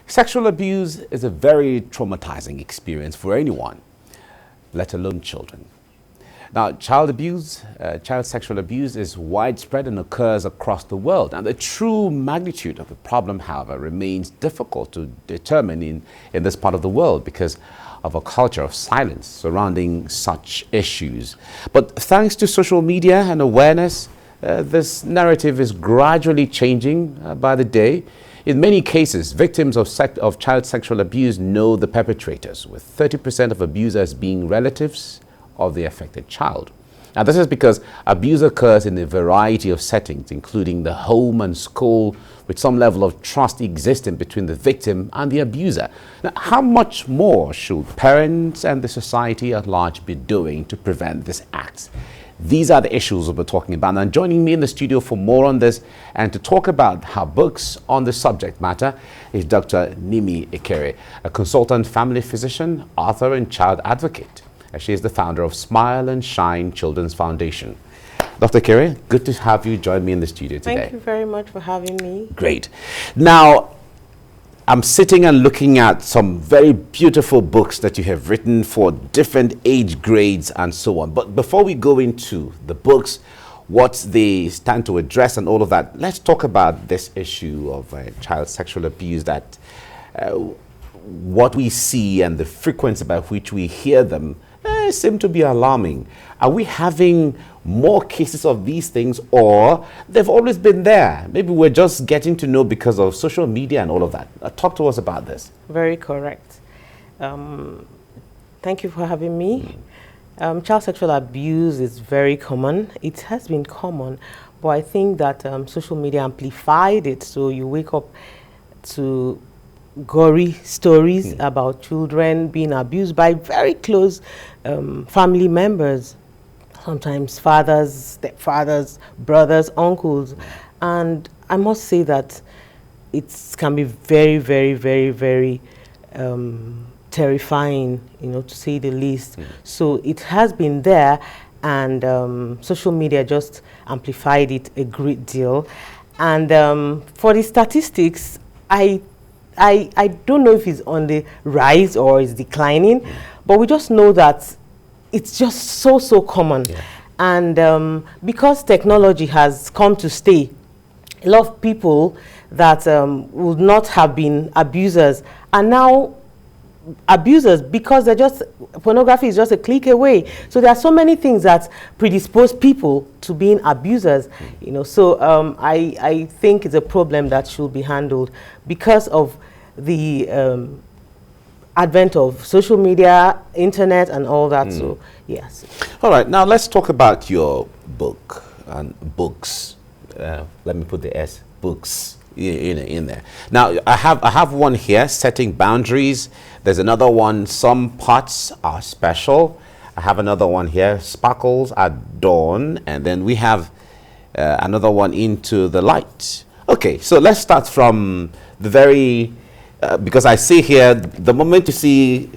Sexual abuse is a very traumatizing experience for anyone, let alone children. Now, child sexual abuse is widespread and occurs across the world. And the true magnitude of the problem, however, remains difficult to determine in this part of the world because of a culture of silence surrounding such issues. But thanks to social media and awareness, this narrative is gradually changing by the day. In many cases, victims of child sexual abuse know the perpetrators, with 30% of abusers being relatives of the affected child. Now, this is because abuse occurs in a variety of settings, including the home and school, with some level of trust existing between the victim and the abuser. Now, how much more should parents and the society at large be doing to prevent these acts? These are the issues we'll be talking about. And joining me in the studio for more on this and to talk about her books on the subject matter is Dr. Nimi Ekere, a consultant family physician, author, and child advocate. She is the founder of Smile and Shine Children's Foundation. Dr. Ekere, good to have you join me in the studio today. Thank you very much for having me. Great. Now, I'm sitting and looking at some very beautiful books that you have written for different age grades and so on. But before we go into the books, what they stand to address and all of that, let's talk about this issue of child sexual abuse, that what we see and the frequency by which we hear them seem to be alarming. Are we having more cases of these things, or they've always been there? Maybe we're just getting to know because of social media and all of that. Talk to us about this. Very correct. Thank you for having me. Child sexual abuse is very common. It has been common, but I think that social media amplified it. So you wake up to gory stories about children being abused by very close family members, sometimes fathers, stepfathers, brothers, uncles. And I must say that it can be very, very, very, very terrifying, to say the least. So it has been there, and social media just amplified it a great deal. And for the statistics, I don't know if it's on the rise or it's declining, but we just know that it's just so common. And because technology has come to stay, a lot of people that would not have been abusers are now abusers, because pornography is just a click away. So there are so many things that predispose people to being abusers, So I think it's a problem that should be handled because of the advent of social media, internet, and all that. So yes. All right. Now let's talk about your book and books. Let me put the S, books, in there. Now I have one here, Setting Boundaries. There's another one, Some Parts Are Special. I have another one here, Sparkles at Dawn. And then we have another one, Into the Light. Okay, so let's start from the very, because I see here, the moment you see,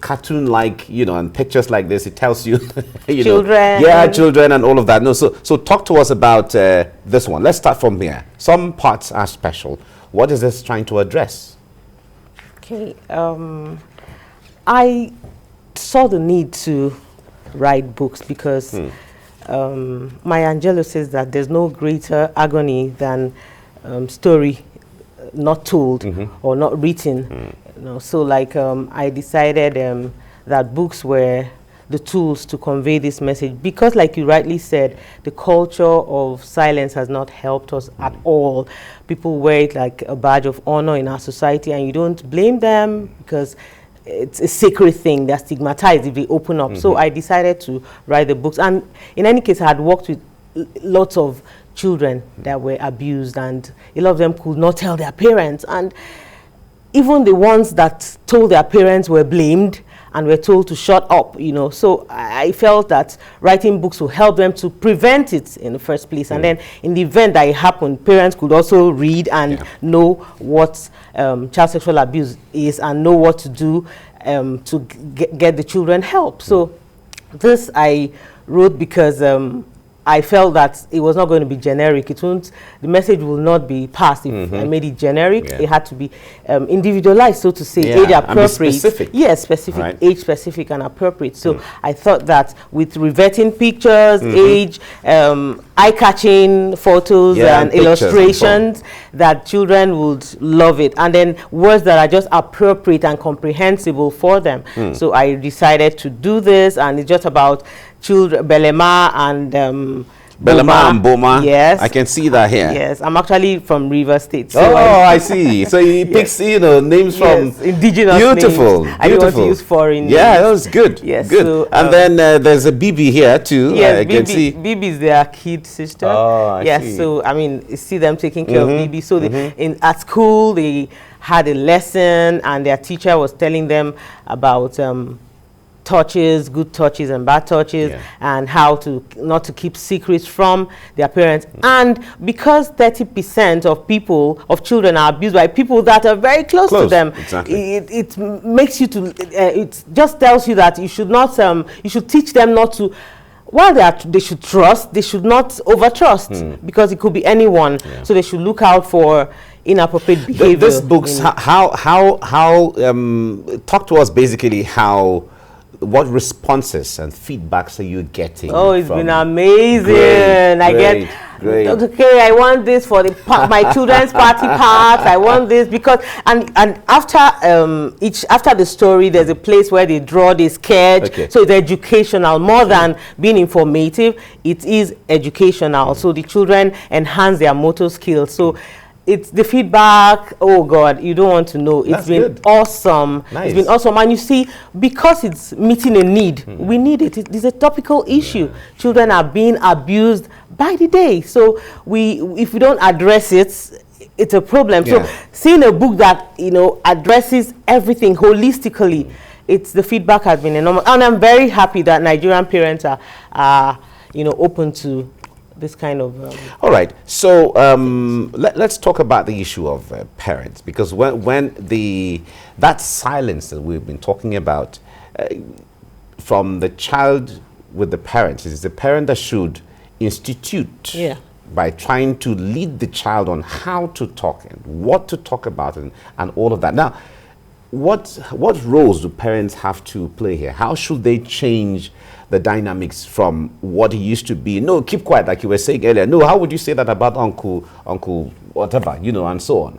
cartoon-like, and pictures like this, it tells you, children. Yeah, children and all of that. No, so talk to us about this one. Let's start from here. Some Parts Are Special. What is this trying to address? Okay, I saw the need to write books because Maya Angelou says that there's no greater agony than story not told or not written. So I decided that books were the tools to convey this message, because like you rightly said, the culture of silence has not helped us at all. People wear it like a badge of honor in our society, and you don't blame them because it's a sacred thing. They're stigmatized if they open up. So I decided to write the books, and in any case I had worked with lots of children that were abused, and a lot of them could not tell their parents, and even the ones that told their parents were blamed and were told to shut up, So I felt that writing books will help them to prevent it in the first place. And then in the event that it happened, parents could also read and know what child sexual abuse is and know what to do to get the children help. So this I wrote because I felt that it was not going to be generic. The message will not be passed if I made it generic. It had to be individualized, so to say, age appropriate. Specific. Yes, specific, age specific and appropriate. So I thought that with reverting pictures, age, eye-catching photos and illustrations, that children would love it. And then words that are just appropriate and comprehensible for them. So I decided to do this, and it's just about children, Belema and Belema and Boma. Yes, I can see that here. Yes, I'm actually from River State. So I see. So he picks, names from indigenous beautiful, names. I don't want to use foreign names. That was good. Yes, good. So, and then there's a Bibi here too. Yes, I can see. Bibi is their kid sister. Oh, I see. So I mean, you see them taking care of Bibi. So at school they had a lesson, and their teacher was telling them about touches, good touches and bad touches, and how to not to keep secrets from their parents. And because 30% of children are abused by people that are very close to them, it makes you to it just tells you that you should not you should teach them not to, while they should trust, they should not overtrust, because it could be anyone. So they should look out for inappropriate behavior. This book's how talk to us basically what responses and feedbacks are you getting? Oh, it's been amazing. Great. Okay, I want this for my children's party part. I want this because and after after the story, there's a place where they draw, they sketch. So it's educational more than being informative. It is educational. So the children enhance their motor skills. So it's the feedback. Oh God, you don't want to know. It's been awesome. It's been awesome. And you see, because it's meeting a need, we need it. It is a topical issue. Children are being abused by the day. So if we don't address it, it's a problem. So seeing a book that addresses everything holistically, the feedback has been enormous. And I'm very happy that Nigerian parents are open to this kind of all right, so let's talk about the issue of parents, because when that silence that we've been talking about from the child with the parents, it's the parent that should institute by trying to lead the child on how to talk and what to talk about and all of that. Now, what roles do parents have to play here? How should they change the dynamics from what it used to be? No, keep quiet, like you were saying earlier. No, how would you say that about uncle whatever, and so on?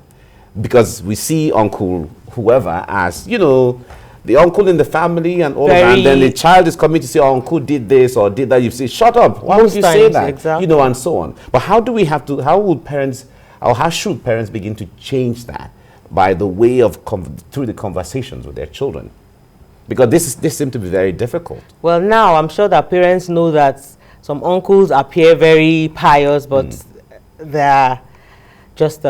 Because we see uncle whoever as, the uncle in the family and all of that, and then the child is coming to say, oh, uncle did this or did that. You say, shut up, why would you say that? Exactly. And so on. But how should parents begin to change that by the way of through the conversations with their children? Because this seems to be very difficult. Well, now I'm sure that parents know that some uncles appear very pious, but they're just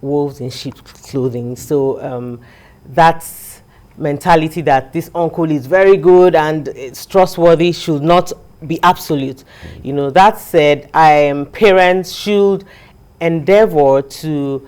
wolves in sheep's clothing. So that's mentality that this uncle is very good and it's trustworthy should not be absolute. That said, parents should endeavor to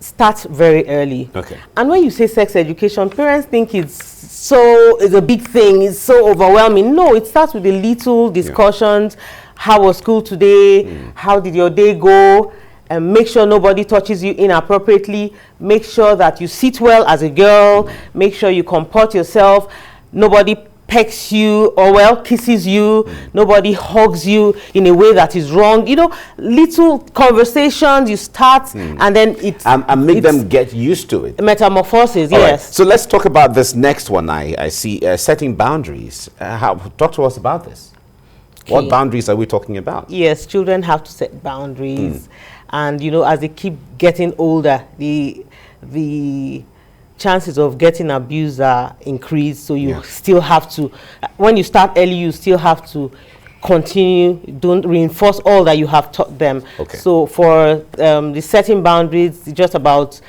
start very early. And when you say sex education, parents think it's a big thing, it's so overwhelming. No, it starts with the little discussions. How was school today? How did your day go? And make sure nobody touches you inappropriately. Make sure that you sit well as a girl. Make sure you comport yourself. Nobody pecks you or kisses you. Nobody hugs you in a way that is wrong. Little conversations you start and then and make them get used to it. Metamorphosis, All yes. Right. So let's talk about this next one. I see setting boundaries. Talk to us about this. What boundaries are we talking about? Yes, children have to set boundaries. And as they keep getting older, the chances of getting abused are increased. So you still have to, when you start early, you still have to continue, don't reinforce all that you have taught them. So for the setting boundaries, it's just about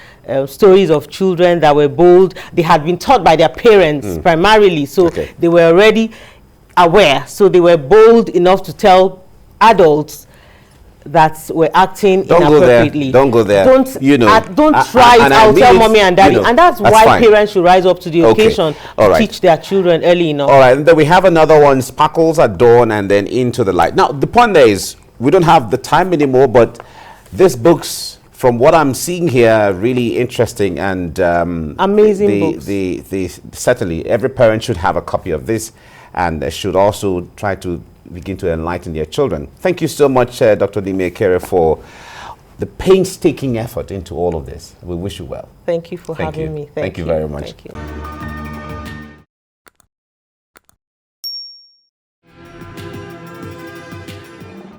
stories of children that were bold. They had been taught by their parents primarily, so they were already aware. So they were bold enough to tell adults that were acting Don't inappropriately. Don't go there. Don't try it. I'll tell mommy and daddy. And that's why fine. parents should rise up to the occasion to teach their children early enough. All right, and then we have another one, sparkles at dawn and then into the light. Now, the point there is, we don't have the time anymore, but this book's, from what I'm seeing here, really interesting and amazing books. Certainly, every parent should have a copy of this, and they should also try to begin to enlighten their children. Thank you so much, Dr. Nimi Ekere, for the painstaking effort into all of this. We wish you well. Thank you for having me. Thank you very much. Thank you.